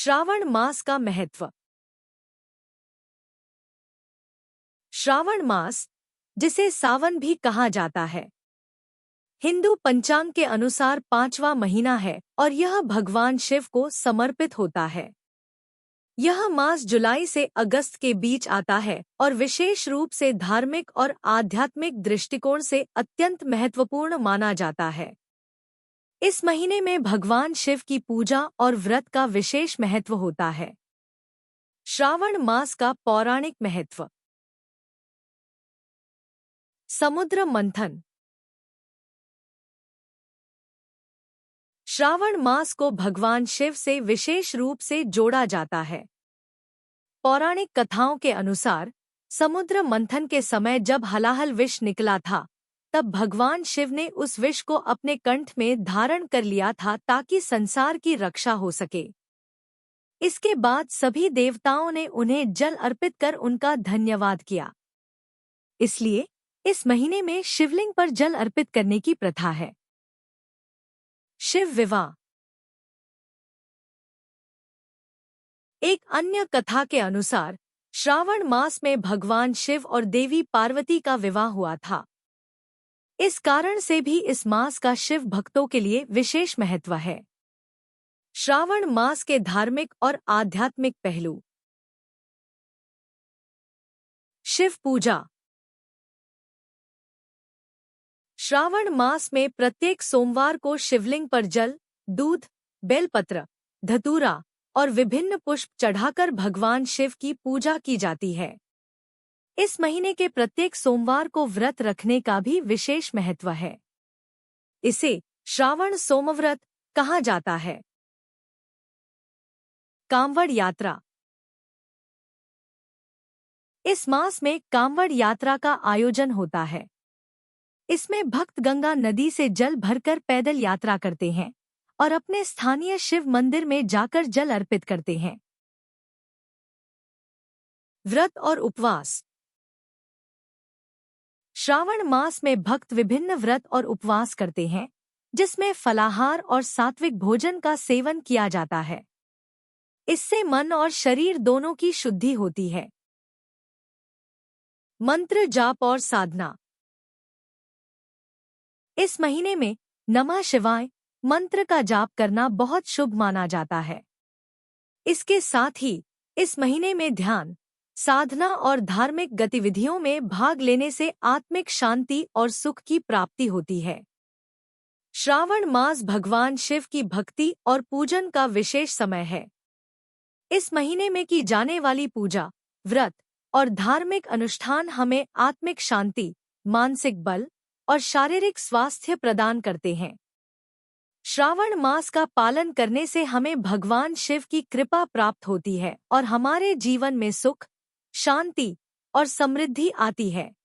श्रावण मास का महत्व। श्रावण मास, जिसे सावन भी कहा जाता है, हिंदू पंचांग के अनुसार 5वां महीना है और यह भगवान शिव को समर्पित होता है। यह मास जुलाई से अगस्त के बीच आता है और विशेष रूप से धार्मिक और आध्यात्मिक दृष्टिकोण से अत्यंत महत्वपूर्ण माना जाता है। इस महीने में भगवान शिव की पूजा और व्रत का विशेष महत्व होता है। श्रावण मास का पौराणिक महत्व। समुद्र मंथन। श्रावण मास को भगवान शिव से विशेष रूप से जोड़ा जाता है। पौराणिक कथाओं के अनुसार समुद्र मंथन के समय जब हलाहल विष निकला था, तब भगवान शिव ने उस विष को अपने कंठ में धारण कर लिया था ताकि संसार की रक्षा हो सके। इसके बाद सभी देवताओं ने उन्हें जल अर्पित कर उनका धन्यवाद किया। इसलिए इस महीने में शिवलिंग पर जल अर्पित करने की प्रथा है। शिव विवाह। एक अन्य कथा के अनुसार श्रावण मास में भगवान शिव और देवी पार्वती का विवाह हुआ था। इस कारण से भी इस मास का शिव भक्तों के लिए विशेष महत्व है। श्रावण मास के धार्मिक और आध्यात्मिक पहलू। शिव पूजा। श्रावण मास में प्रत्येक सोमवार को शिवलिंग पर जल, दूध, बेलपत्र, धतूरा और विभिन्न पुष्प चढ़ाकर भगवान शिव की पूजा की जाती है। इस महीने के प्रत्येक सोमवार को व्रत रखने का भी विशेष महत्व है। इसे श्रावण सोमव्रत कहा जाता है। कांवड़ यात्रा। इस मास में कांवड़ यात्रा का आयोजन होता है। इसमें भक्त गंगा नदी से जल भरकर पैदल यात्रा करते हैं और अपने स्थानीय शिव मंदिर में जाकर जल अर्पित करते हैं। व्रत और उपवास। श्रावण मास में भक्त विभिन्न व्रत और उपवास करते हैं, जिसमें फलाहार और सात्विक भोजन का सेवन किया जाता है। इससे मन और शरीर दोनों की शुद्धि होती है। मंत्र जाप और साधना। इस महीने में नमः शिवाय मंत्र का जाप करना बहुत शुभ माना जाता है। इसके साथ ही इस महीने में ध्यान, साधना और धार्मिक गतिविधियों में भाग लेने से आत्मिक शांति और सुख की प्राप्ति होती है। श्रावण मास भगवान शिव की भक्ति और पूजन का विशेष समय है। इस महीने में की जाने वाली पूजा, व्रत और धार्मिक अनुष्ठान हमें आत्मिक शांति, मानसिक बल और शारीरिक स्वास्थ्य प्रदान करते हैं। श्रावण मास का पालन करने से हमें भगवान शिव की कृपा प्राप्त होती है और हमारे जीवन में सुख, शांति और समृद्धि आती है।